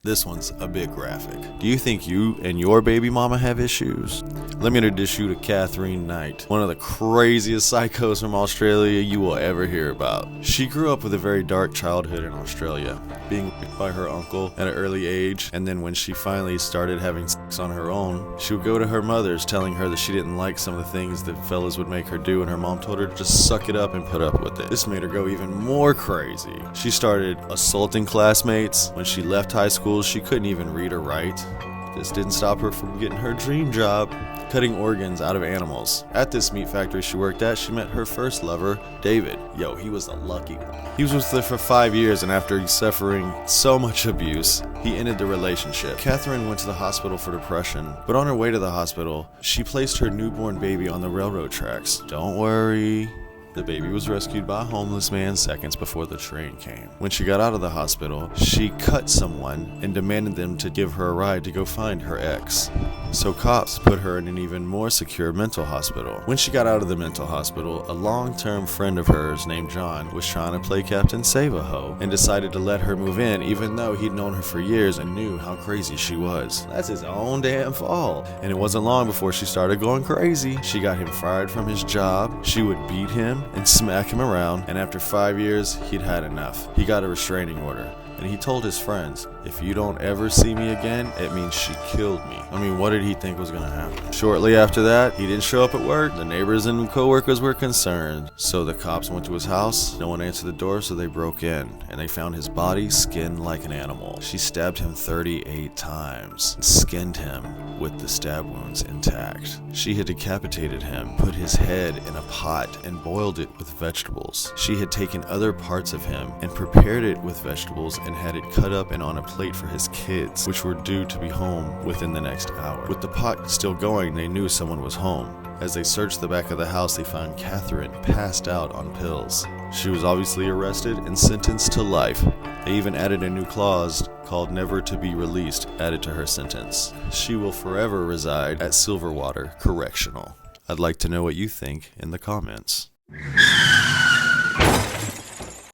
This one's a bit graphic. Do you think you and your baby mama have issues? Let me introduce you to Kathrine Knight, one of the craziest psychos from Australia you will ever hear about. She grew up with a very dark childhood in Australia, being raped by her uncle at an early age, and then when she finally started having sex on her own, she would go to her mother's telling her that she didn't like some of the things that fellas would make her do, and her mom told her to just suck it up and put up with it. This made her go even more crazy. She started assaulting classmates. When she left high school, she couldn't even read or write. This didn't stop her from getting her dream job, cutting organs out of animals. At this meat factory she worked at, she met her first lover, David. He was a lucky one. He was with her for 5 years, and after suffering so much abuse, he ended the relationship. Kathrine went to the hospital for depression, but on her way to the hospital, she placed her newborn baby on the railroad tracks. Don't worry. The baby was rescued by a homeless man seconds before the train came. When she got out of the hospital, she cut someone and demanded them to give her a ride to go find her ex. So cops put her in an even more secure mental hospital. When she got out of the mental hospital, a long-term friend of hers named John was trying to play Captain Save-A-Ho and decided to let her move in even though he'd known her for years and knew how crazy she was. That's his own damn fault. And it wasn't long before she started going crazy. She got him fired from his job. She would beat him and smack him around, and after 5 years, he'd had enough. He got a restraining order, and he told his friends, if you don't ever see me again, it means she killed me. What did he think was gonna happen? Shortly after that, he didn't show up at work. The neighbors and co-workers were concerned, so the cops went to his house. No one answered the door, so they broke in, and they found his body skinned like an animal. She stabbed him 38 times, and skinned him with the stab wounds intact. She had decapitated him, put his head in a pot, and boiled it with vegetables. She had taken other parts of him and prepared it with vegetables and had it cut up and on a plate for his kids, which were due to be home within the next hour. With the pot still going, they knew someone was home. As they searched the back of the house, they found Kathrine passed out on pills. She was obviously arrested and sentenced to life. They even added a new clause called never to be released added to her sentence. She will forever reside at Silverwater Correctional. I'd like to know what you think in the comments.